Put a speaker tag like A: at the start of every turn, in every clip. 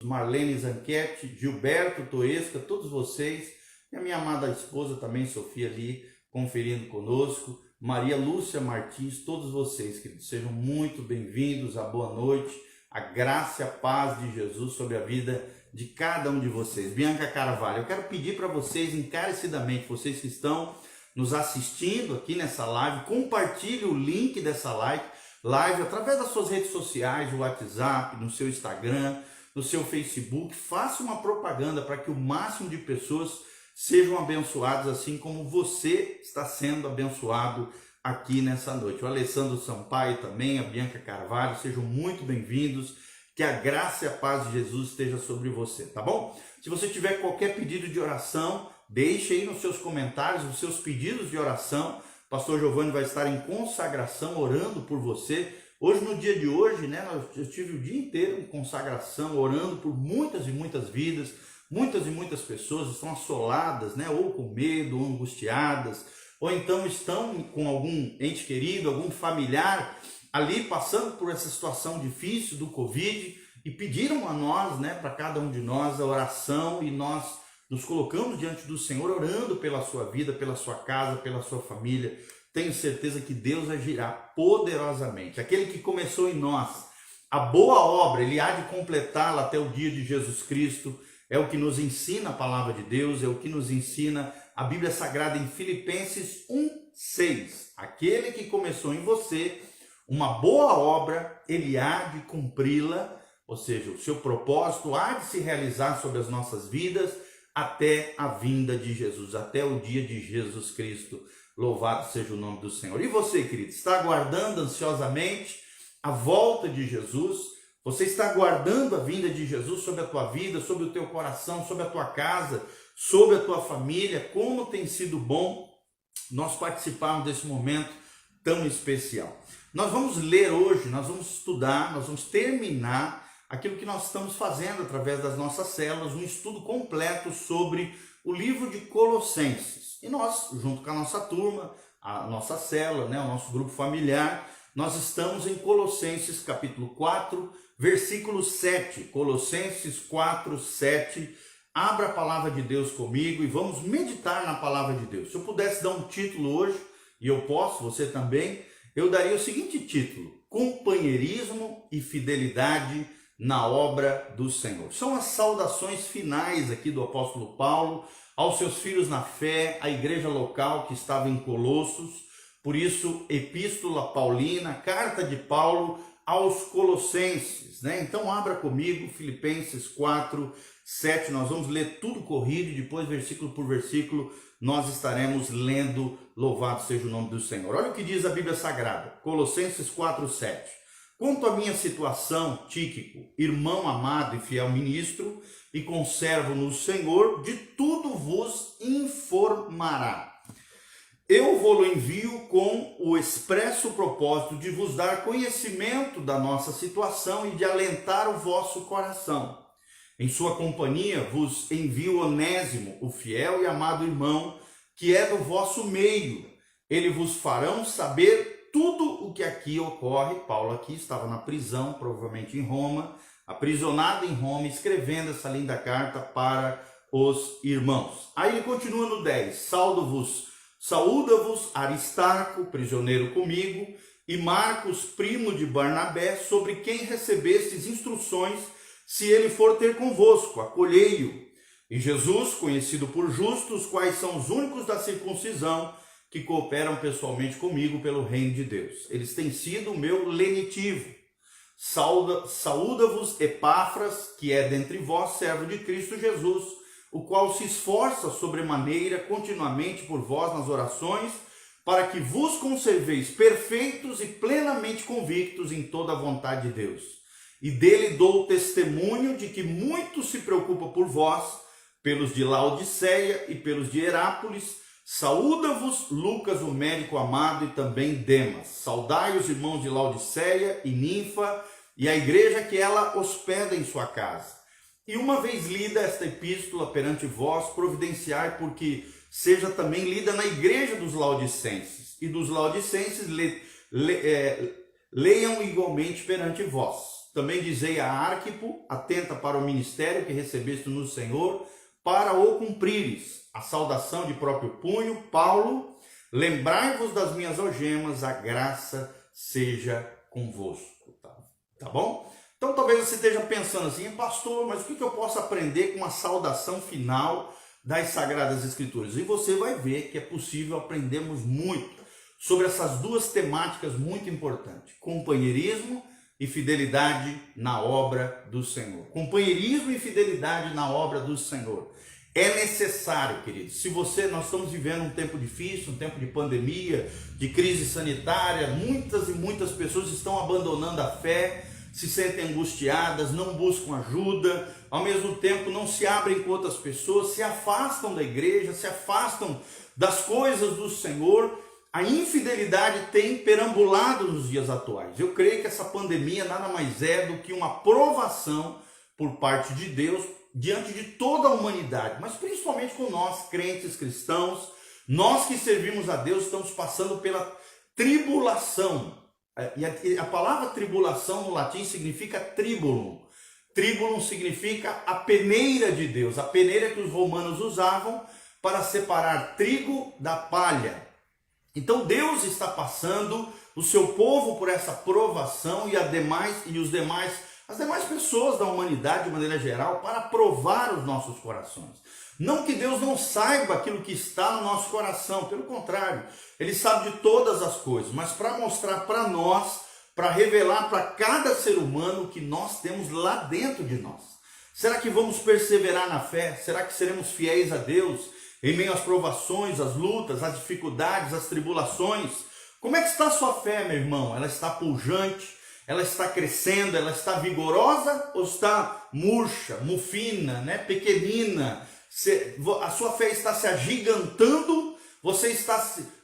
A: Marlene Zanquete, Gilberto Toesca, todos vocês, e a minha amada esposa também, Sofia, ali conferindo conosco, Maria Lúcia Martins, todos vocês, queridos, sejam muito bem-vindos, a boa noite, a graça e a paz de Jesus sobre a vida de cada um de vocês. Bianca Carvalho, eu quero pedir para vocês encarecidamente, vocês que estão nos assistindo aqui nessa live, compartilhe o link dessa live através das suas redes sociais, o WhatsApp, no seu Instagram, no seu Facebook, faça uma propaganda para que o máximo de pessoas sejam abençoadas, assim como você está sendo abençoado aqui nessa noite. O Alessandro Sampaio também, a Bianca Carvalho, sejam muito bem-vindos, que a graça e a paz de Jesus esteja sobre você, tá bom? Se você tiver qualquer pedido de oração, deixe aí nos seus comentários os seus pedidos de oração. O pastor Giovanni vai estar em consagração, orando por você. Hoje, no dia de hoje, né, eu tive o dia inteiro em consagração, orando por muitas e muitas vidas, muitas e muitas pessoas estão assoladas, né, ou com medo, ou angustiadas, ou então estão com algum ente querido, algum familiar ali passando por essa situação difícil do Covid e pediram a nós, né, para cada um de nós a oração, e nós nos colocamos diante do Senhor orando pela sua vida, pela sua casa, pela sua família. Tenho certeza que Deus agirá poderosamente. Aquele que começou em nós a boa obra, Ele há de completá-la até o dia de Jesus Cristo. É o que nos ensina a palavra de Deus, é o que nos ensina a Bíblia Sagrada em Filipenses 1:6. Aquele que começou em você uma boa obra, Ele há de cumpri-la, ou seja, o seu propósito há de se realizar sobre as nossas vidas até a vinda de Jesus, até o dia de Jesus Cristo. Louvado seja o nome do Senhor. E você, querido, está aguardando ansiosamente a volta de Jesus? Você está aguardando a vinda de Jesus sobre a tua vida, sobre o teu coração, sobre a tua casa, sobre a tua família? Como tem sido bom nós participarmos desse momento tão especial. Nós vamos ler hoje, nós vamos estudar, nós vamos terminar aquilo que nós estamos fazendo através das nossas células, um estudo completo sobre o livro de Colossenses. E nós, junto com a nossa turma, a nossa célula, né, o nosso grupo familiar, nós estamos em Colossenses capítulo 4, versículo 7. Colossenses 4, 7. Abra a palavra de Deus comigo e vamos meditar na palavra de Deus. Se eu pudesse dar um título hoje, e eu posso, você também, eu daria o seguinte título: Companheirismo e Fidelidade na obra do Senhor. São as saudações finais aqui do apóstolo Paulo aos seus filhos na fé, à igreja local que estava em Colossos. Por isso, epístola paulina, carta de Paulo aos Colossenses, né? Então abra comigo Filipenses 4, 7, nós vamos ler tudo corrido e depois versículo por versículo nós estaremos lendo. Louvado seja o nome do Senhor. Olha o que diz a Bíblia Sagrada, Colossenses 4, 7. Quanto à minha situação, Tíquico, irmão amado e fiel ministro, e conservo no Senhor, de tudo vos informará. Eu vou-lo envio com o expresso propósito de vos dar conhecimento da nossa situação e de alentar o vosso coração. Em sua companhia vos envio Onésimo, o fiel e amado irmão, que é do vosso meio. Ele vos farão saber tudo o que aqui ocorre. Paulo aqui estava na prisão, provavelmente em Roma, aprisionado em Roma, escrevendo essa linda carta para os irmãos. Aí ele continua no 10. Saúda-vos Aristarco, prisioneiro comigo, e Marcos, primo de Barnabé, sobre quem recebestes instruções, se ele for ter convosco, acolhei-o. E Jesus, conhecido por justos, quais são os únicos da circuncisão, que cooperam pessoalmente comigo pelo reino de Deus. Eles têm sido o meu lenitivo. Saúda-vos Epáfras, que é dentre vós servo de Cristo Jesus, o qual se esforça sobremaneira continuamente por vós nas orações, para que vos conserveis perfeitos e plenamente convictos em toda a vontade de Deus. E dele dou testemunho de que muito se preocupa por vós, pelos de Laodiceia e pelos de Herápolis. Saúda-vos Lucas, o médico amado, e também Demas. Saudai os irmãos de Laodiceia e Ninfa, e a igreja que ela hospeda em sua casa. E uma vez lida esta epístola perante vós, providenciai porque seja também lida na igreja dos laodicenses. E dos laodicenses leiam igualmente perante vós. também dizei a Arquipo, atenta para o ministério que recebeste no Senhor, para o cumprires. A saudação de próprio punho, Paulo, lembrai-vos das minhas algemas, a graça seja convosco. Tá bom? Então talvez você esteja pensando assim, pastor, mas o que eu posso aprender com a saudação final das Sagradas Escrituras? E você vai ver que é possível aprendermos muito sobre essas duas temáticas muito importantes: companheirismo e fidelidade na obra do Senhor. Companheirismo e fidelidade na obra do Senhor. É necessário, queridos. Nós estamos vivendo um tempo difícil, um tempo de pandemia, de crise sanitária. Muitas e muitas pessoas estão abandonando a fé, se sentem angustiadas, não buscam ajuda, ao mesmo tempo não se abrem com outras pessoas, se afastam da igreja, se afastam das coisas do Senhor. A infidelidade tem perambulado nos dias atuais. Eu creio que essa pandemia nada mais é do que uma provação por parte de Deus diante de toda a humanidade, mas principalmente com nós, crentes cristãos, nós que servimos a Deus, estamos passando pela tribulação. E a palavra tribulação no latim significa tribulum. Tribulum significa a peneira de Deus, a peneira que os romanos usavam para separar trigo da palha. Então Deus está passando o seu povo por essa provação e as demais pessoas da humanidade de maneira geral para provar os nossos corações. Não que Deus não saiba aquilo que está no nosso coração, pelo contrário, Ele sabe de todas as coisas, mas para mostrar para nós, para revelar para cada ser humano o que nós temos lá dentro de nós. Será que vamos perseverar na fé? Será que seremos fiéis a Deus em meio às provações, às lutas, às dificuldades, às tribulações? Como é que está a sua fé, meu irmão? Ela está pujante? Ela está crescendo? Ela está vigorosa? Ou está murcha, mufina, pequenina? A sua fé está se agigantando?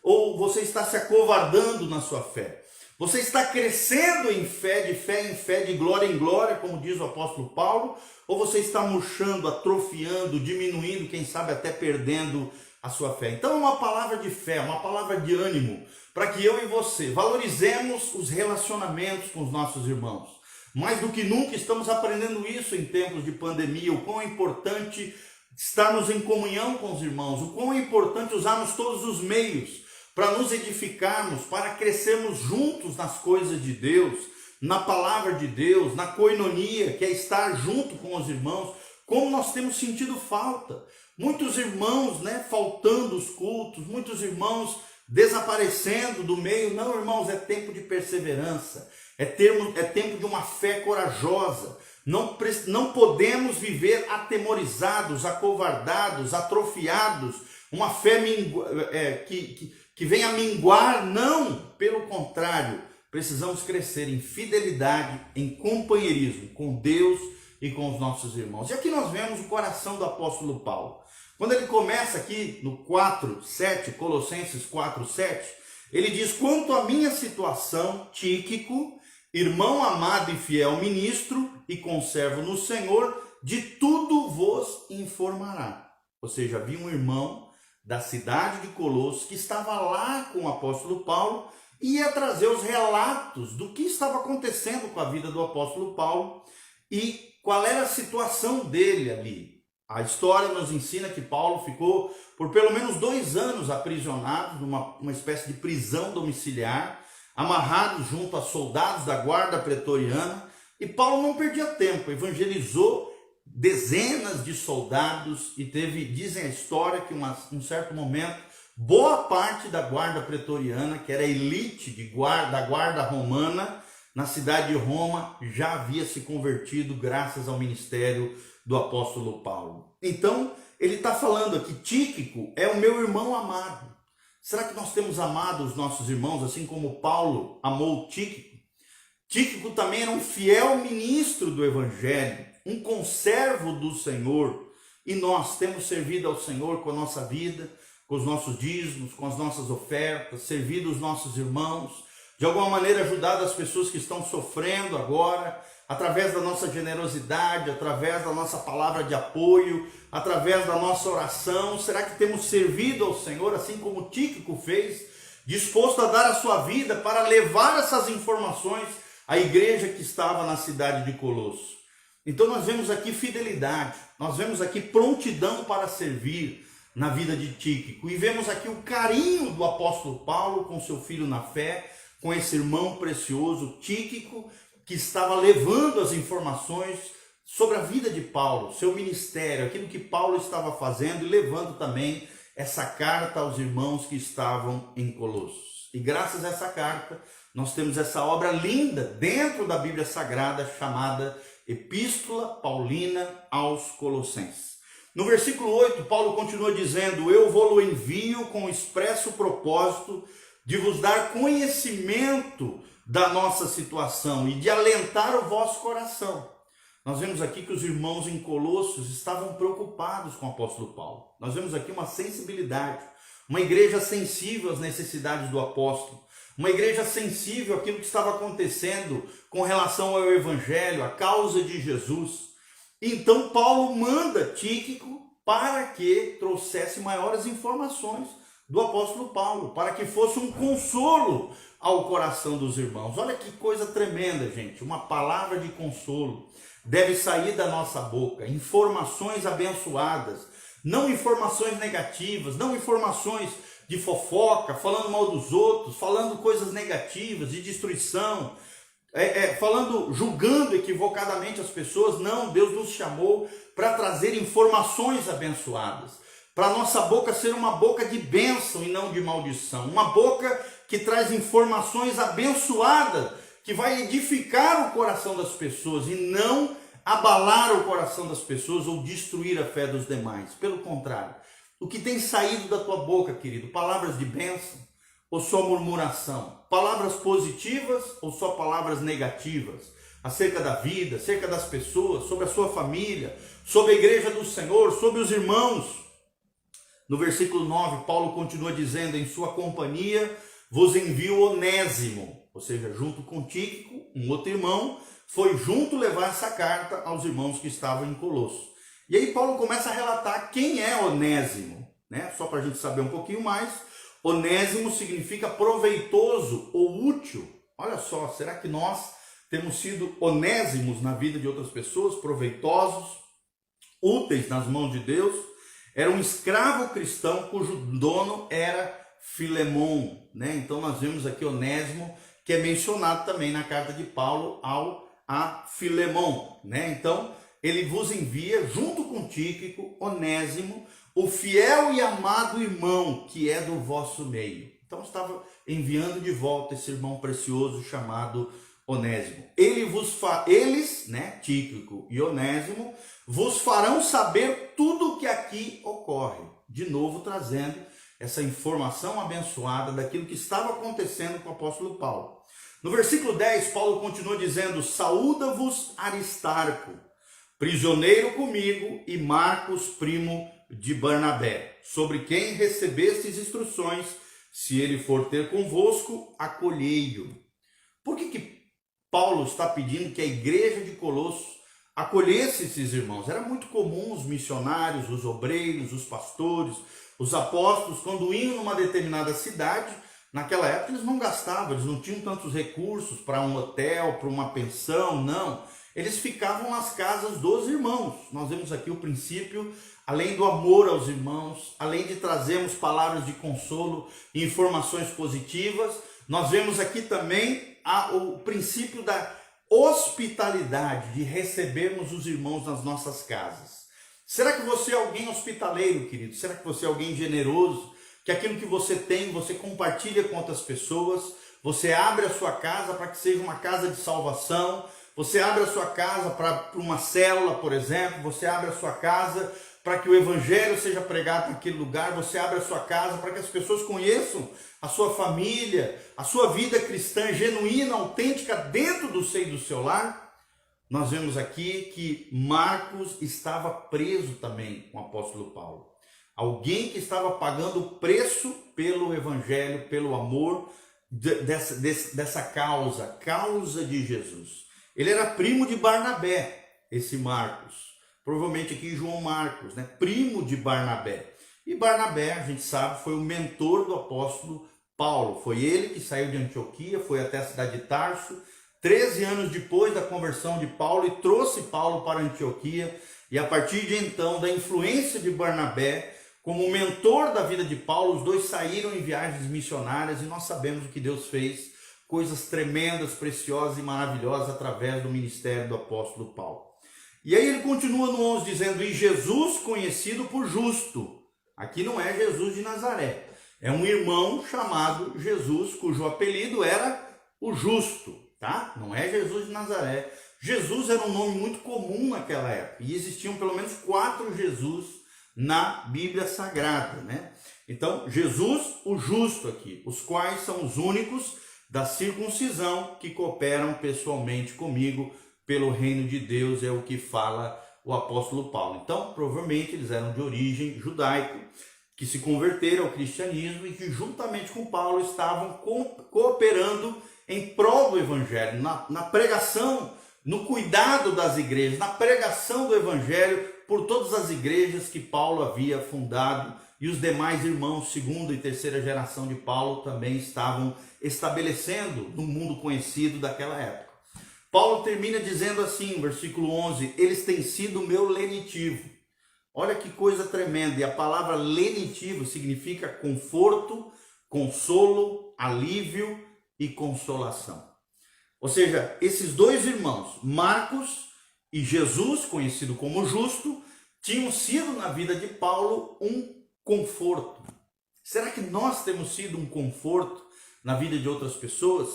A: Ou você está se acovardando na sua fé? Você está crescendo em fé em fé, de glória em glória, como diz o apóstolo Paulo? Ou você está murchando, atrofiando, diminuindo, quem sabe até perdendo a sua fé? Então é uma palavra de fé, uma palavra de ânimo, para que eu e você valorizemos os relacionamentos com os nossos irmãos. Mais do que nunca estamos aprendendo isso em tempos de pandemia, o quão é importante estarmos em comunhão com os irmãos, o quão é importante usarmos todos os meios para nos edificarmos, para crescermos juntos nas coisas de Deus, na palavra de Deus, na koinonia, que é estar junto com os irmãos. Como nós temos sentido falta. Muitos irmãos, faltando os cultos, muitos irmãos desaparecendo do meio. Não, irmãos, é tempo de perseverança, é tempo de uma fé corajosa. Não podemos viver atemorizados, acovardados, atrofiados, uma fé que venha minguar. Não, pelo contrário, precisamos crescer em fidelidade, em companheirismo com Deus e com os nossos irmãos. E aqui nós vemos o coração do apóstolo Paulo. Quando ele começa aqui no 4:7, Colossenses 4:7, ele diz: quanto à minha situação, Tíquico, irmão amado e fiel ministro e conservo no Senhor, de tudo vos informará. Ou seja, havia um irmão da cidade de Colossos que estava lá com o apóstolo Paulo e ia trazer os relatos do que estava acontecendo com a vida do apóstolo Paulo e qual era a situação dele ali. A história nos ensina que Paulo ficou por pelo menos 2 anos aprisionado numa espécie de prisão domiciliar, amarrado junto a soldados da guarda pretoriana, e Paulo não perdia tempo, evangelizou dezenas de soldados e dizem a história que um certo momento, boa parte da guarda pretoriana, que era a elite da guarda romana, na cidade de Roma, já havia se convertido graças ao ministério do apóstolo Paulo. Então, ele está falando aqui, Tíquico é o meu irmão amado. Será que nós temos amado os nossos irmãos, assim como Paulo amou Tíquico? Tíquico também era um fiel ministro do evangelho, um conservo do Senhor. E nós temos servido ao Senhor com a nossa vida, com os nossos dízimos, com as nossas ofertas, servido os nossos irmãos, de alguma maneira ajudado as pessoas que estão sofrendo agora, através da nossa generosidade, através da nossa palavra de apoio, através da nossa oração. Será que temos servido ao Senhor, assim como Tíquico fez, disposto a dar a sua vida para levar essas informações a igreja que estava na cidade de Colosso. Então nós vemos aqui fidelidade, nós vemos aqui prontidão para servir na vida de Tíquico, e vemos aqui o carinho do apóstolo Paulo com seu filho na fé, com esse irmão precioso Tíquico, que estava levando as informações sobre a vida de Paulo, seu ministério, aquilo que Paulo estava fazendo, e levando também essa carta aos irmãos que estavam em Colossos. E graças a essa carta, nós temos essa obra linda dentro da Bíblia Sagrada, chamada Epístola Paulina aos Colossenses. No versículo 8, Paulo continua dizendo: eu vou-lo envio com o expresso propósito de vos dar conhecimento da nossa situação e de alentar o vosso coração. Nós vemos aqui que os irmãos em Colossos estavam preocupados com o apóstolo Paulo. Nós vemos aqui uma sensibilidade, uma igreja sensível às necessidades do apóstolo, uma igreja sensível àquilo que estava acontecendo com relação ao evangelho, à causa de Jesus. Então Paulo manda Tíquico para que trouxesse maiores informações do apóstolo Paulo, para que fosse um consolo ao coração dos irmãos. Olha que coisa tremenda, gente, uma palavra de consolo deve sair da nossa boca, informações abençoadas, não informações negativas, não informações de fofoca, falando mal dos outros, falando coisas negativas, de destruição, julgando equivocadamente as pessoas. Não, Deus nos chamou para trazer informações abençoadas, para nossa boca ser uma boca de bênção e não de maldição, uma boca que traz informações abençoadas, que vai edificar o coração das pessoas e não abalar o coração das pessoas ou destruir a fé dos demais. Pelo contrário, o que tem saído da tua boca, querido, palavras de bênção ou só murmuração? Palavras positivas ou só palavras negativas? Acerca da vida, acerca das pessoas, sobre a sua família, sobre a igreja do Senhor, sobre os irmãos. No versículo 9, Paulo continua dizendo: em sua companhia vos envio Onésimo, ou seja, junto com Tíquico, um outro irmão, foi junto levar essa carta aos irmãos que estavam em Colosso. E aí Paulo começa a relatar quem é Onésimo, né? Só para a gente saber um pouquinho mais. Onésimo significa proveitoso ou útil. Olha só, será que nós temos sido onésimos na vida de outras pessoas, proveitosos, úteis nas mãos de Deus? Era um escravo cristão cujo dono era Filemon, né? Então nós vemos aqui Onésimo, que é mencionado também na carta de Paulo a Filemon, né? Então ele vos envia, junto com Tíquico, Onésimo, o fiel e amado irmão que é do vosso meio. Então estava enviando de volta esse irmão precioso chamado Onésimo. Eles, né, Tíquico e Onésimo, vos farão saber tudo o que aqui ocorre. De novo trazendo essa informação abençoada daquilo que estava acontecendo com o apóstolo Paulo. No versículo 10, Paulo continua dizendo: saúda-vos Aristarco, prisioneiro comigo, e Marcos, primo de Barnabé, sobre quem recebestes instruções, se ele for ter convosco, acolhei-o. Por que Paulo está pedindo que a igreja de Colossos acolhesse esses irmãos? Era muito comum os missionários, os obreiros, os pastores, os apóstolos, quando iam numa determinada cidade, naquela época eles não gastavam, eles não tinham tantos recursos para um hotel, para uma pensão, não. Eles ficavam nas casas dos irmãos. Nós vemos aqui o princípio, além do amor aos irmãos, além de trazermos palavras de consolo e informações positivas, nós vemos aqui também o princípio da hospitalidade, de recebermos os irmãos nas nossas casas. Será que você é alguém hospitaleiro, querido? Será que você é alguém generoso? Que aquilo que você tem, você compartilha com outras pessoas? Você abre a sua casa para que seja uma casa de salvação? Você abre a sua casa para uma célula, por exemplo? Você abre a sua casa para que o evangelho seja pregado naquele lugar? Você abre a sua casa para que as pessoas conheçam a sua família, a sua vida cristã genuína, autêntica, dentro do seio do seu lar? Nós vemos aqui que Marcos estava preso também com o apóstolo Paulo. Alguém que estava pagando o preço pelo evangelho, pelo amor dessa causa de Jesus. Ele era primo de Barnabé, esse Marcos. Provavelmente aqui João Marcos, né? Primo de Barnabé. E Barnabé, a gente sabe, foi o mentor do apóstolo Paulo. Foi ele que saiu de Antioquia, foi até a cidade de Tarso, 13 anos depois da conversão de Paulo, e trouxe Paulo para Antioquia, e a partir de então, da influência de Barnabé, como mentor da vida de Paulo, os dois saíram em viagens missionárias, e nós sabemos o que Deus fez, coisas tremendas, preciosas e maravilhosas através do ministério do apóstolo Paulo. E aí ele continua no 11 dizendo, e Jesus conhecido por justo. Aqui não é Jesus de Nazaré, é um irmão chamado Jesus, cujo apelido era o Justo, tá? Não é Jesus de Nazaré. Jesus era um nome muito comum naquela época, e existiam pelo menos 4 Jesus na Bíblia Sagrada, né? Então, Jesus, o Justo aqui, os quais são os únicos da circuncisão que cooperam pessoalmente comigo pelo reino de Deus, é o que fala o apóstolo Paulo. Então, provavelmente eles eram de origem judaica, que se converteram ao cristianismo e que juntamente com Paulo estavam cooperando em prol do evangelho, na pregação, no cuidado das igrejas, na pregação do evangelho por todas as igrejas que Paulo havia fundado, e os demais irmãos, segunda e terceira geração de Paulo, também estavam estabelecendo no mundo conhecido daquela época. Paulo termina dizendo assim, versículo 11, eles têm sido meu lenitivo. Olha que coisa tremenda, e a palavra lenitivo significa conforto, consolo, alívio e consolação. Ou seja, esses dois irmãos, Marcos e Jesus, conhecido como Justo, tinham sido na vida de Paulo um conforto. Será que nós temos sido um conforto na vida de outras pessoas?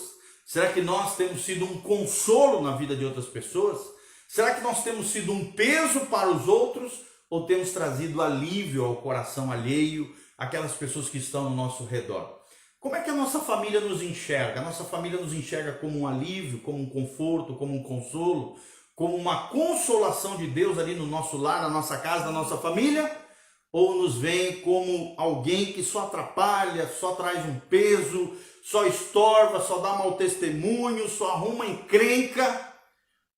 A: Será que nós temos sido um consolo na vida de outras pessoas? Será que nós temos sido um peso para os outros ou temos trazido alívio ao coração alheio, aquelas pessoas que estão no nosso redor? Como é que a nossa família nos enxerga? A nossa família nos enxerga como um alívio, como um conforto, como um consolo, como uma consolação de Deus ali no nosso lar, na nossa casa, na nossa família? Ou nos veem como alguém que só atrapalha, só traz um peso, só estorva, só dá mau testemunho, só arruma encrenca?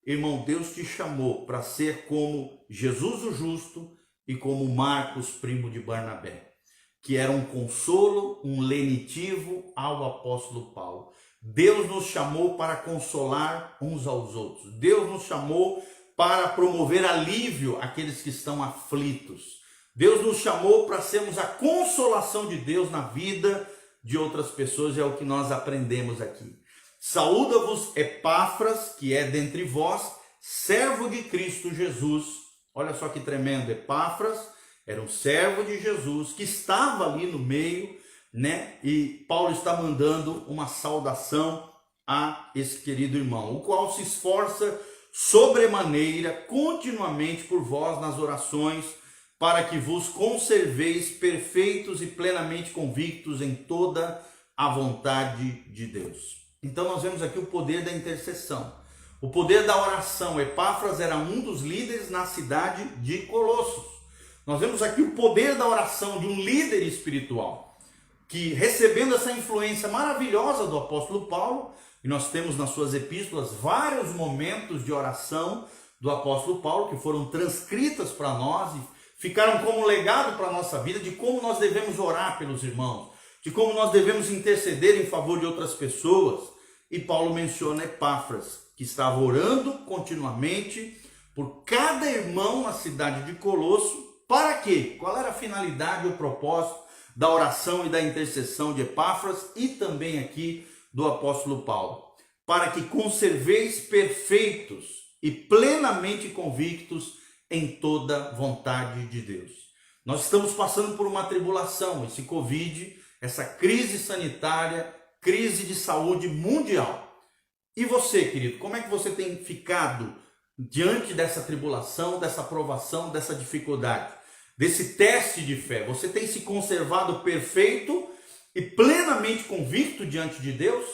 A: Irmão, Deus te chamou para ser como Jesus o Justo e como Marcos, primo de Barnabé, que era um consolo, um lenitivo ao apóstolo Paulo. Deus nos chamou para consolar uns aos outros. Deus nos chamou para promover alívio àqueles que estão aflitos. Deus nos chamou para sermos a consolação de Deus na vida de outras pessoas, é o que nós aprendemos aqui. Saúda-vos Epáfras, que é dentre vós, servo de Cristo Jesus. Olha só que tremendo, Epáfras era um servo de Jesus, que estava ali no meio, né? E Paulo está mandando uma saudação a esse querido irmão, o qual se esforça sobremaneira continuamente por vós nas orações, para que vos conserveis perfeitos e plenamente convictos em toda a vontade de Deus. Então nós vemos aqui o poder da intercessão, o poder da oração. Epáfras era um dos líderes na cidade de Colossos. Nós vemos aqui o poder da oração de um líder espiritual, que recebendo essa influência maravilhosa do apóstolo Paulo, e nós temos nas suas epístolas vários momentos de oração do apóstolo Paulo, que foram transcritas para nós e ficaram como legado para a nossa vida, de como nós devemos orar pelos irmãos, de como nós devemos interceder em favor de outras pessoas. E Paulo menciona Epáfras, que estava orando continuamente por cada irmão na cidade de Colosso. Para quê? Qual era a finalidade ou propósito da oração e da intercessão de Epáfras e também aqui do apóstolo Paulo? Para que conserveis perfeitos e plenamente convictos em toda vontade de Deus. Nós estamos passando por uma tribulação, esse Covid, essa crise sanitária, crise de saúde mundial. E você, querido, como é que você tem ficado diante dessa tribulação, dessa provação, dessa dificuldade, desse teste de fé? Você tem se conservado perfeito e plenamente convicto diante de Deus?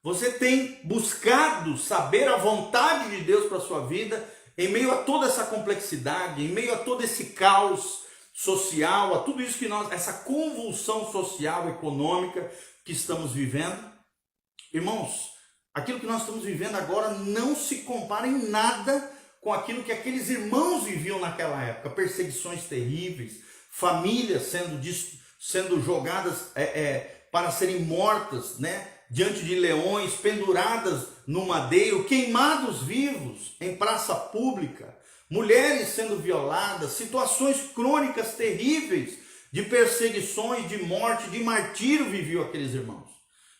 A: Você tem buscado saber a vontade de Deus para a sua vida em meio a toda essa complexidade, em meio a todo esse caos social, a tudo isso que nós, essa convulsão social, econômica que estamos vivendo? Irmãos, aquilo que nós estamos vivendo agora não se compara em nada com aquilo que aqueles irmãos viviam naquela época. Perseguições terríveis, famílias sendo jogadas para serem mortas, né? diante de leões, penduradas no madeiro, queimados vivos em praça pública, mulheres sendo violadas, situações crônicas terríveis de perseguições, de morte, de martírio viviam aqueles irmãos.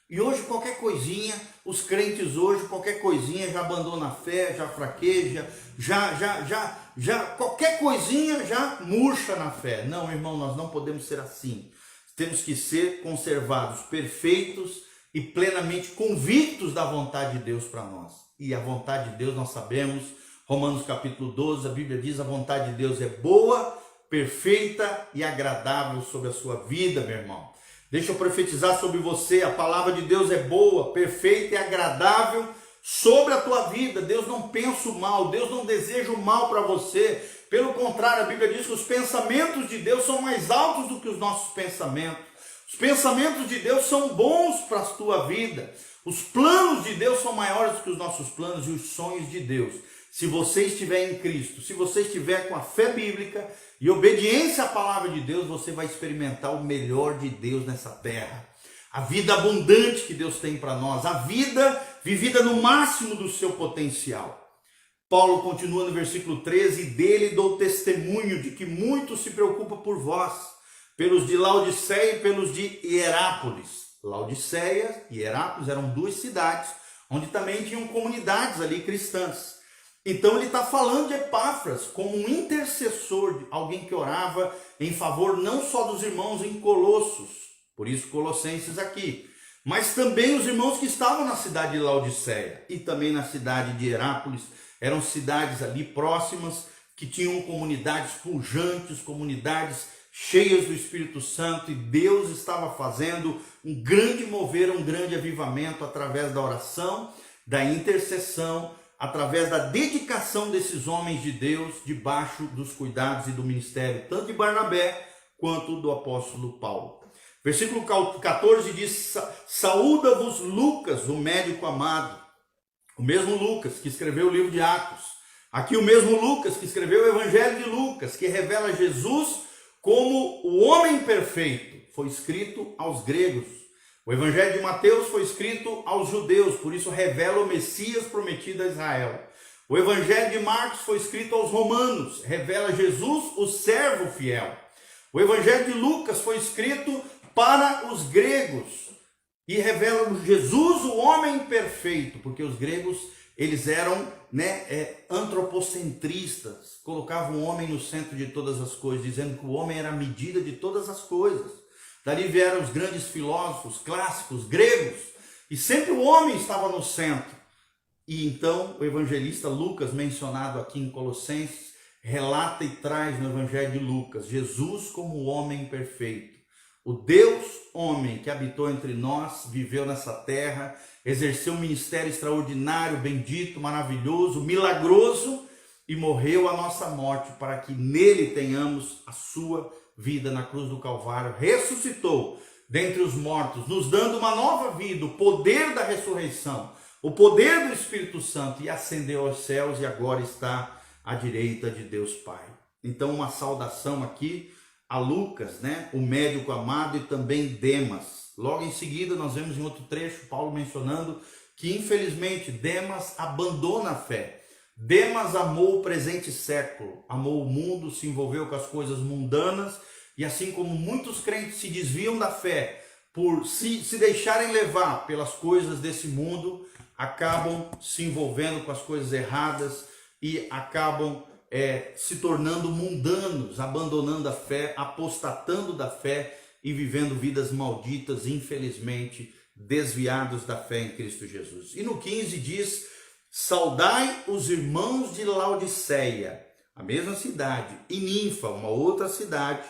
A: E hoje qualquer coisinha, os crentes hoje, qualquer coisinha já abandona a fé, já fraqueja, qualquer coisinha já murcha na fé. Não, irmão, nós não podemos ser assim. Temos que ser conservados, perfeitos e plenamente convictos da vontade de Deus para nós. E a vontade de Deus nós sabemos, Romanos capítulo 12, a Bíblia diz: a vontade de Deus é boa, perfeita e agradável sobre a sua vida, meu irmão. Deixa eu profetizar sobre você, a palavra de Deus é boa, perfeita e agradável sobre a tua vida. Deus não pensa o mal, Deus não deseja o mal para você. Pelo contrário, a Bíblia diz que os pensamentos de Deus são mais altos do que os nossos pensamentos. Os pensamentos de Deus são bons para a tua vida. Os planos de Deus são maiores do que os nossos planos e os sonhos de Deus. Se você estiver em Cristo, se você estiver com a fé bíblica e obediência à palavra de Deus, você vai experimentar o melhor de Deus nessa terra. A vida abundante que Deus tem para nós, a vida vivida no máximo do seu potencial. Paulo continua no versículo 13: e dele dou testemunho de que muito se preocupa por vós, pelos de Laodiceia e pelos de Hierápolis. Laodiceia e Hierápolis eram duas cidades, onde também tinham comunidades ali cristãs. Então ele está falando de Epáfras como um intercessor, alguém que orava em favor não só dos irmãos em Colossos, por isso Colossenses aqui, mas também os irmãos que estavam na cidade de Laodiceia e também na cidade de Hierápolis. Eram cidades ali próximas que tinham comunidades pujantes, comunidades cheias do Espírito Santo, e Deus estava fazendo um grande mover, um grande avivamento através da oração, da intercessão, através da dedicação desses homens de Deus, debaixo dos cuidados e do ministério, tanto de Barnabé quanto do apóstolo Paulo. Versículo 14 diz: saúda-vos Lucas, o médico amado. O mesmo Lucas que escreveu o livro de Atos. Aqui o mesmo Lucas que escreveu o Evangelho de Lucas, que revela Jesus como o homem perfeito. Foi escrito aos gregos. O Evangelho de Mateus foi escrito aos judeus, por isso revela o Messias prometido a Israel. O Evangelho de Marcos foi escrito aos romanos, revela Jesus, o servo fiel. O Evangelho de Lucas foi escrito para os gregos e revela Jesus, o homem perfeito, porque os gregos, eles eram antropocentristas, colocavam o homem no centro de todas as coisas, dizendo que o homem era a medida de todas as coisas. Dali vieram os grandes filósofos clássicos gregos, e sempre o homem estava no centro. E então o evangelista Lucas, mencionado aqui em Colossenses, relata e traz no Evangelho de Lucas Jesus como o homem perfeito. O Deus homem que habitou entre nós, viveu nessa terra, exerceu um ministério extraordinário, bendito, maravilhoso, milagroso, e morreu a nossa morte para que nele tenhamos a sua vida na cruz do Calvário. Ressuscitou dentre os mortos, nos dando uma nova vida, o poder da ressurreição, o poder do Espírito Santo, e ascendeu aos céus e agora está à direita de Deus Pai. Então uma saudação aqui a Lucas, o médico amado, e também Demas. Logo em seguida nós vemos em outro trecho Paulo mencionando que infelizmente Demas abandona a fé. Demas amou o presente século, amou o mundo, se envolveu com as coisas mundanas, e assim como muitos crentes se desviam da fé por se deixarem levar pelas coisas desse mundo, acabam se envolvendo com as coisas erradas e acabam se tornando mundanos, abandonando a fé, apostatando da fé e vivendo vidas malditas, infelizmente, desviados da fé em Cristo Jesus. E no 15 diz: saudai os irmãos de Laodiceia, a mesma cidade, e Ninfa, uma outra cidade,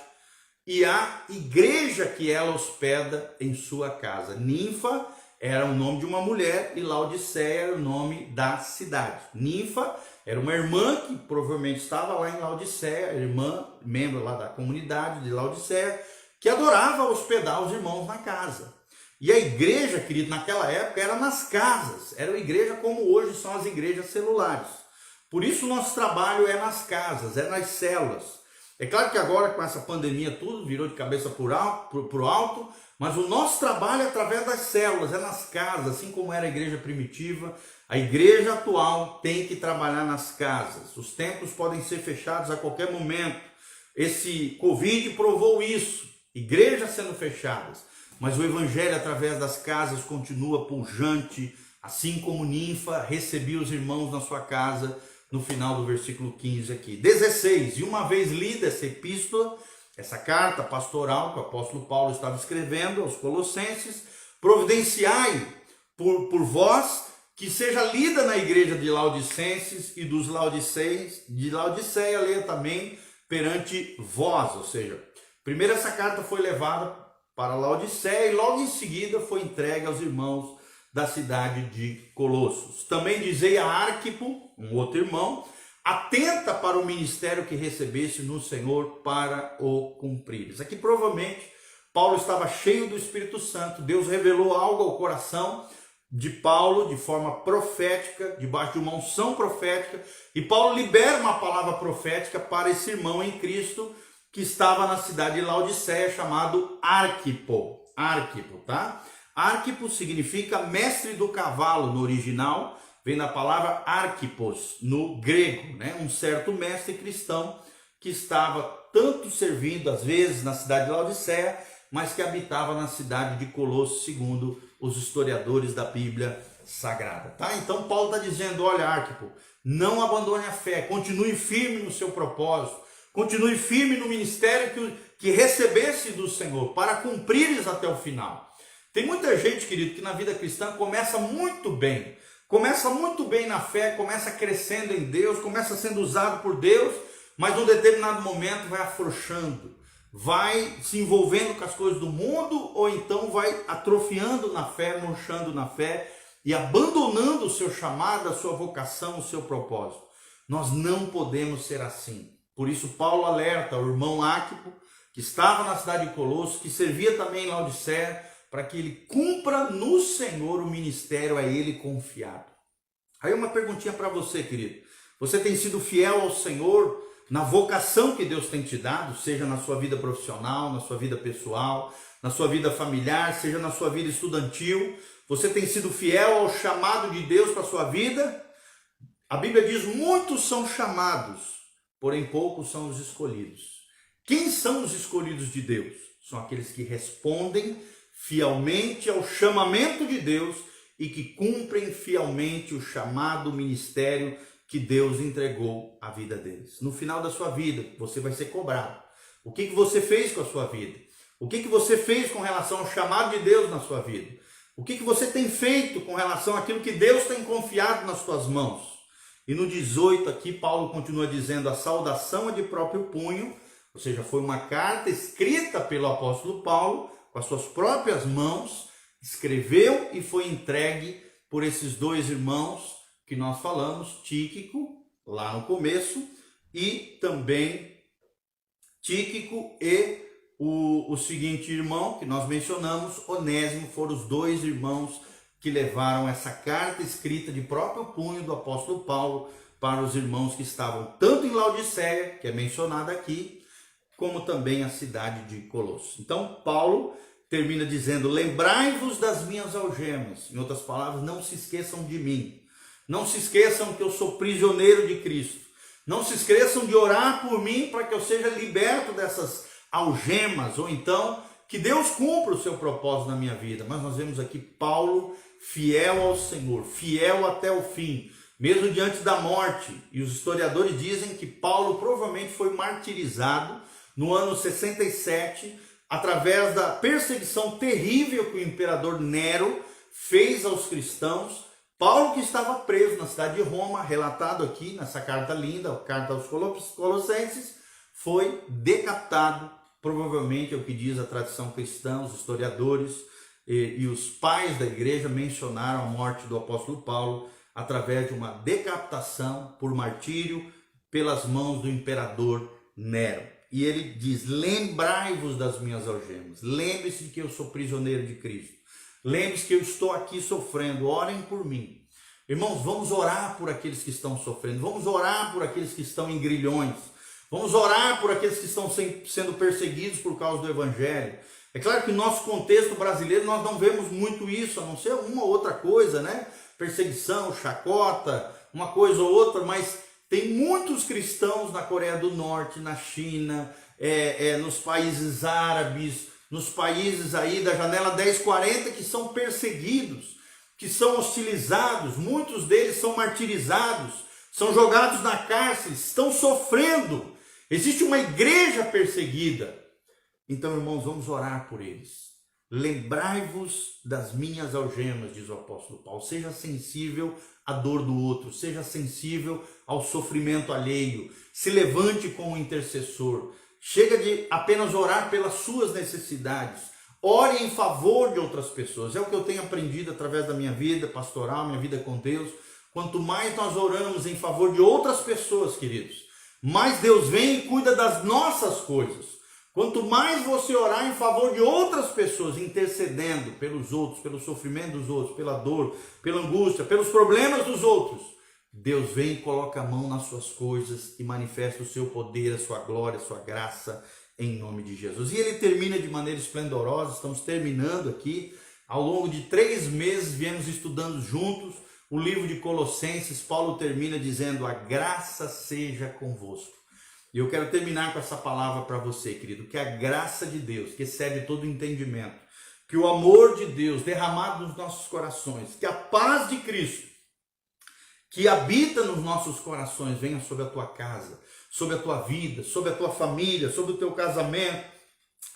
A: e a igreja que ela hospeda em sua casa. Ninfa era o nome de uma mulher e Laodiceia era o nome da cidade. Ninfa era uma irmã que provavelmente estava lá em Laodiceia, irmã, membro lá da comunidade de Laodiceia, que adorava hospedar os irmãos na casa. E a igreja, querido, naquela época era nas casas, era uma igreja como hoje são as igrejas celulares. Por isso o nosso trabalho é nas casas, é nas células. É claro que agora com essa pandemia tudo virou de cabeça por alto, Mas o nosso trabalho é através das células, é nas casas, assim como era a igreja primitiva. A igreja atual tem que trabalhar nas casas. Os templos podem ser fechados a qualquer momento. Esse Covid provou isso. Igrejas sendo fechadas. Mas o evangelho através das casas continua pujante, assim como Ninfa recebia os irmãos na sua casa, no final do versículo 15 aqui. 16. E uma vez lida essa epístola, essa carta pastoral que o apóstolo Paulo estava escrevendo aos Colossenses, providenciai por vós que seja lida na igreja de Laodicenses e dos Laodiceus, de Laodiceia leia também perante vós. Ou seja, primeiro essa carta foi levada para Laodiceia e logo em seguida foi entregue aos irmãos da cidade de Colossos. Também dizei a Arquipo, um outro irmão, atenta para o ministério que recebesse no Senhor para o cumprires. Aqui provavelmente Paulo estava cheio do Espírito Santo, Deus revelou algo ao coração de Paulo de forma profética, debaixo de uma unção profética, e Paulo libera uma palavra profética para esse irmão em Cristo que estava na cidade de Laodiceia, chamado Arquipo. Arquipo, tá? Arquipo significa mestre do cavalo no original, vem da palavra arquipos no grego, né? Um certo mestre cristão que estava tanto servindo às vezes na cidade de Laodiceia, mas que habitava na cidade de Colossos, segundo os historiadores da Bíblia Sagrada, tá? Então Paulo está dizendo, olha Arquipo, não abandone a fé, continue firme no seu propósito, continue firme no ministério que recebesse do Senhor, para cumprires até o final. Tem muita gente, querido, que na vida cristã começa muito bem na fé, começa crescendo em Deus, começa sendo usado por Deus, mas num determinado momento vai afrouxando, vai se envolvendo com as coisas do mundo, ou então vai atrofiando na fé, murchando na fé e abandonando o seu chamado, a sua vocação, o seu propósito. Nós não podemos ser assim. Por isso Paulo alerta o irmão Arquipo, que estava na cidade de Colossos, que servia também em Laodiceia, para que ele cumpra no Senhor o ministério a ele confiado. Aí uma perguntinha para você, querido. Você tem sido fiel ao Senhor na vocação que Deus tem te dado, seja na sua vida profissional, na sua vida pessoal, na sua vida familiar, seja na sua vida estudantil? Você tem sido fiel ao chamado de Deus para a sua vida? A Bíblia diz, muitos são chamados, porém poucos são os escolhidos. Quem são os escolhidos de Deus? São aqueles que respondem fielmente ao chamamento de Deus e que cumprem fielmente o chamado ministério que Deus entregou à vida deles. No final da sua vida, você vai ser cobrado. O que você fez com a sua vida? O que você fez com relação ao chamado de Deus na sua vida? O que você tem feito com relação àquilo que Deus tem confiado nas suas mãos? E no 18 aqui, Paulo continua dizendo, a saudação é de próprio punho, ou seja, foi uma carta escrita pelo apóstolo Paulo, com as suas próprias mãos, escreveu e foi entregue por esses dois irmãos que nós falamos, Tíquico, lá no começo, e também Tíquico e o seguinte irmão que nós mencionamos, Onésimo, foram os dois irmãos que levaram essa carta escrita de próprio punho do apóstolo Paulo para os irmãos que estavam tanto em Laodiceia, que é mencionada aqui, como também a cidade de Colossos. Então Paulo termina dizendo, lembrai-vos das minhas algemas. Em outras palavras, não se esqueçam de mim. Não se esqueçam que eu sou prisioneiro de Cristo. Não se esqueçam de orar por mim para que eu seja liberto dessas algemas, ou então que Deus cumpra o seu propósito na minha vida. Mas nós vemos aqui Paulo fiel ao Senhor, fiel até o fim, mesmo diante da morte. E os historiadores dizem que Paulo provavelmente foi martirizado no ano 67, através da perseguição terrível que o imperador Nero fez aos cristãos. Paulo, que estava preso na cidade de Roma, relatado aqui nessa carta linda, a carta aos Colossenses, foi decapitado, provavelmente é o que diz a tradição cristã, os historiadores e os pais da igreja mencionaram a morte do apóstolo Paulo através de uma decapitação por martírio pelas mãos do imperador Nero. E ele diz, lembrai-vos das minhas algemas, lembre-se de que eu sou prisioneiro de Cristo, lembre-se que eu estou aqui sofrendo, orem por mim. Irmãos, vamos orar por aqueles que estão sofrendo, vamos orar por aqueles que estão em grilhões, vamos orar por aqueles que estão sendo perseguidos por causa do Evangelho. É claro que no nosso contexto brasileiro nós não vemos muito isso, a não ser uma ou outra coisa, né? Perseguição, chacota, uma coisa ou outra, mas tem muitos cristãos na Coreia do Norte, na China, nos países árabes, nos países aí da janela 1040 que são perseguidos, que são hostilizados, muitos deles são martirizados, são jogados na cárcere, estão sofrendo. Existe uma igreja perseguida. Então, irmãos, vamos orar por eles. Lembrai-vos das minhas algemas, diz o apóstolo Paulo. Seja sensível à dor do outro, seja sensível ao sofrimento alheio. Se levante como intercessor. Chega de apenas orar pelas suas necessidades. Ore em favor de outras pessoas. É o que eu tenho aprendido através da minha vida pastoral, minha vida com Deus. Quanto mais nós oramos em favor de outras pessoas, queridos, mais Deus vem e cuida das nossas coisas. Quanto mais você orar em favor de outras pessoas, intercedendo pelos outros, pelo sofrimento dos outros, pela dor, pela angústia, pelos problemas dos outros, Deus vem e coloca a mão nas suas coisas e manifesta o seu poder, a sua glória, a sua graça, em nome de Jesus. E ele termina de maneira esplendorosa. Estamos terminando aqui. Ao longo de 3 meses viemos estudando juntos o livro de Colossenses. Paulo termina dizendo: a graça seja convosco. E eu quero terminar com essa palavra para você, querido, que a graça de Deus, que excede todo entendimento, que o amor de Deus derramado nos nossos corações, que a paz de Cristo, que habita nos nossos corações, venha sobre a tua casa, sobre a tua vida, sobre a tua família, sobre o teu casamento,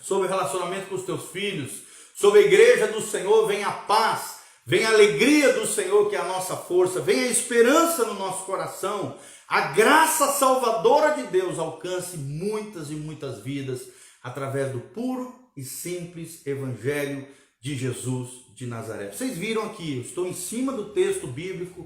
A: sobre o relacionamento com os teus filhos, sobre a igreja do Senhor. Venha a paz, venha a alegria do Senhor, que é a nossa força, venha a esperança no nosso coração. A graça salvadora de Deus alcance muitas e muitas vidas através do puro e simples evangelho de Jesus de Nazaré. Vocês viram aqui, eu estou em cima do texto bíblico,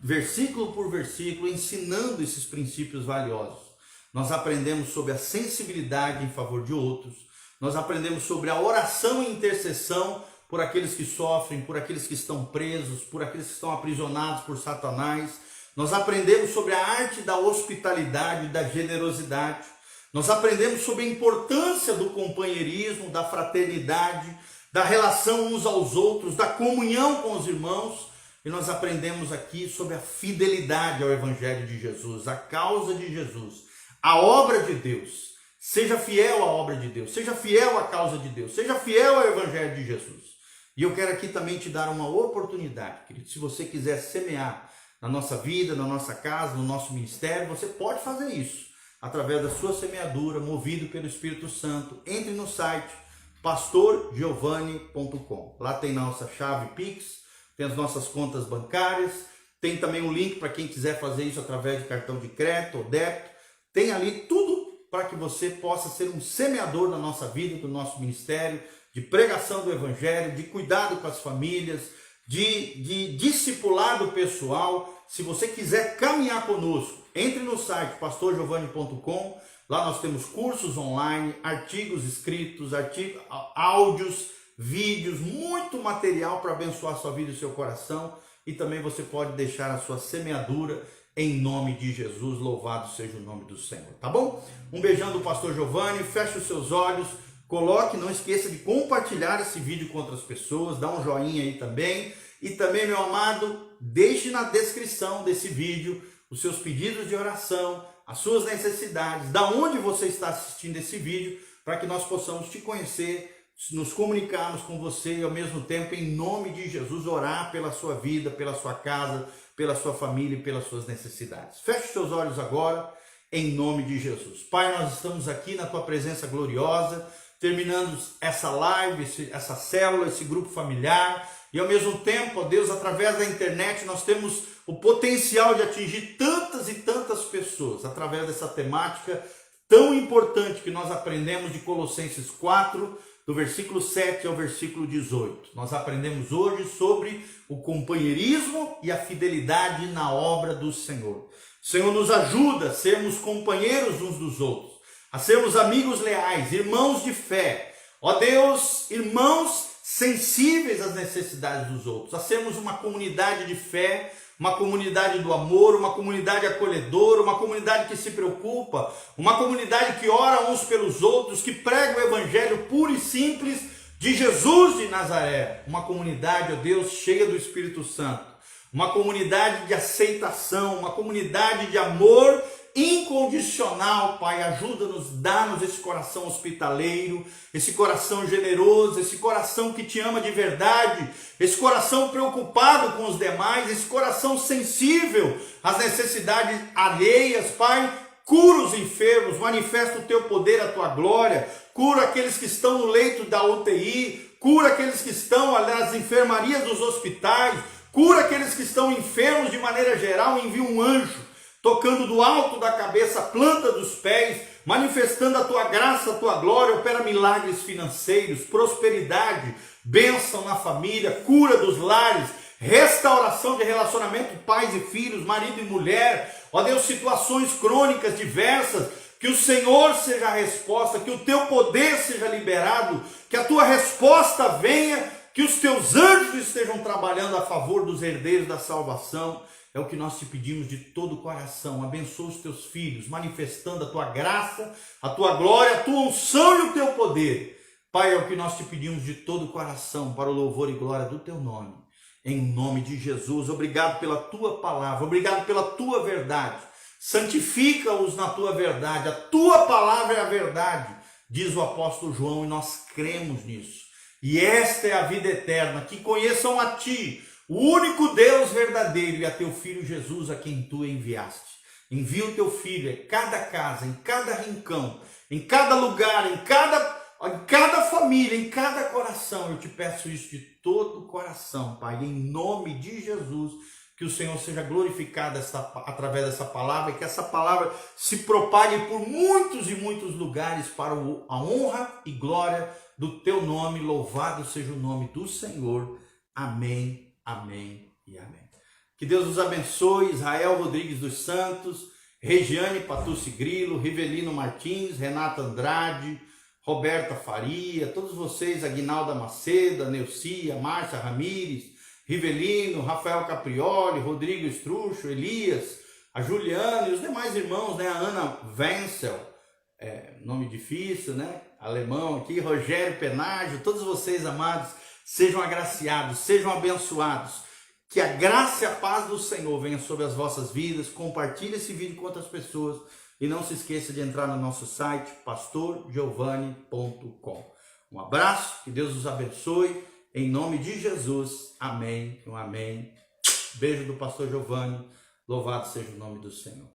A: versículo por versículo, ensinando esses princípios valiosos. Nós aprendemos sobre a sensibilidade em favor de outros, nós aprendemos sobre a oração e intercessão por aqueles que sofrem, por aqueles que estão presos, por aqueles que estão aprisionados por Satanás. Nós aprendemos sobre a arte da hospitalidade, da generosidade. Nós aprendemos sobre a importância do companheirismo, da fraternidade, da relação uns aos outros, da comunhão com os irmãos. E nós aprendemos aqui sobre a fidelidade ao Evangelho de Jesus, a causa de Jesus, a obra de Deus. Seja fiel à obra de Deus, seja fiel à causa de Deus, seja fiel ao Evangelho de Jesus. E eu quero aqui também te dar uma oportunidade, querido. Se você quiser semear na nossa vida, na nossa casa, no nosso ministério, você pode fazer isso através da sua semeadura, movido pelo Espírito Santo. Entre no site pastorgiovanni.com. Lá tem nossa chave Pix, tem as nossas contas bancárias, tem também um link para quem quiser fazer isso através de cartão de crédito ou débito. Tem ali tudo para que você possa ser um semeador na nossa vida, do nosso ministério, de pregação do Evangelho, de cuidado com as famílias, de discipulado pessoal. Se você quiser caminhar conosco, entre no site pastorgiovanni.com. Lá nós temos cursos online, artigos escritos, áudios, vídeos, muito material para abençoar a sua vida e o seu coração. E também você pode deixar a sua semeadura em nome de Jesus. Louvado seja o nome do Senhor, tá bom? Um beijão do pastor Giovanni. Feche os seus olhos, coloque, não esqueça de compartilhar esse vídeo com outras pessoas, dá um joinha aí também. E também, meu amado, deixe na descrição desse vídeo os seus pedidos de oração, as suas necessidades, da onde você está assistindo esse vídeo, para que nós possamos te conhecer, nos comunicarmos com você e ao mesmo tempo, em nome de Jesus, orar pela sua vida, pela sua casa, pela sua família e pelas suas necessidades. Feche seus olhos agora, em nome de Jesus. Pai, nós estamos aqui na tua presença gloriosa, terminando essa live, essa célula, esse grupo familiar. E ao mesmo tempo, ó Deus, através da internet, nós temos o potencial de atingir tantas e tantas pessoas através dessa temática tão importante que nós aprendemos de Colossenses 4, do versículo 7 ao versículo 18. Nós aprendemos hoje sobre o companheirismo e a fidelidade na obra do Senhor. O Senhor nos ajuda a sermos companheiros uns dos outros, a sermos amigos leais, irmãos de fé. Ó Deus, irmãos sensíveis às necessidades dos outros, a sermos uma comunidade de fé, uma comunidade do amor, uma comunidade acolhedora, uma comunidade que se preocupa, uma comunidade que ora uns pelos outros, que prega o evangelho puro e simples de Jesus de Nazaré, uma comunidade, ó Deus, cheia do Espírito Santo, uma comunidade de aceitação, uma comunidade de amor incondicional. Pai, ajuda-nos, dá-nos esse coração hospitaleiro, esse coração generoso, esse coração que te ama de verdade, esse coração preocupado com os demais, esse coração sensível às necessidades alheias. Pai, cura os enfermos, manifesta o teu poder, a tua glória, cura aqueles que estão no leito da UTI, cura aqueles que estão nas enfermarias dos hospitais, cura aqueles que estão enfermos de maneira geral. Envia um anjo, tocando do alto da cabeça, a planta dos pés, manifestando a tua graça, a tua glória. Opera milagres financeiros, prosperidade, bênção na família, cura dos lares, restauração de relacionamento, pais e filhos, marido e mulher. Ó Deus, situações crônicas diversas, que o Senhor seja a resposta, que o teu poder seja liberado, que a tua resposta venha, que os teus anjos estejam trabalhando a favor dos herdeiros da salvação. É o que nós te pedimos de todo o coração. Abençoa os teus filhos, manifestando a tua graça, a tua glória, a tua unção e o teu poder. Pai, é o que nós te pedimos de todo o coração, para o louvor e glória do teu nome. Em nome de Jesus, obrigado pela tua palavra, obrigado pela tua verdade. Santifica-os na tua verdade, a tua palavra é a verdade, diz o apóstolo João, e nós cremos nisso. E esta é a vida eterna, que conheçam a ti, o único Deus verdadeiro, e a teu Filho Jesus, a quem tu enviaste. Envia o teu Filho em cada casa, em cada rincão, em cada lugar, em cada família, em cada coração. Eu te peço isso de todo o coração, Pai, em nome de Jesus, que o Senhor seja glorificado através dessa palavra, e que essa palavra se propague por muitos e muitos lugares para a honra e glória do teu nome. Louvado seja o nome do Senhor. Amém, amém e amém. Que Deus nos abençoe. Israel Rodrigues dos Santos, Regiane Patucci Grilo, Rivelino Martins, Renata Andrade, Roberta Faria, todos vocês, Aguinalda Macedo, Neucia, Márcia Ramires, Rivelino, Rafael Caprioli, Rodrigo Estrucho, Elias, a Juliana e os demais irmãos, né? A Ana Wenzel, nome difícil, né? Alemão aqui, Rogério Penágio, todos vocês, amados, sejam agraciados, sejam abençoados. Que a graça e a paz do Senhor venha sobre as vossas vidas. Compartilhe esse vídeo com outras pessoas. E não se esqueça de entrar no nosso site, pastorgiovanni.com. Um abraço, que Deus os abençoe. Em nome de Jesus. Amém. Um amém. Beijo do pastor Giovanni. Louvado seja o nome do Senhor.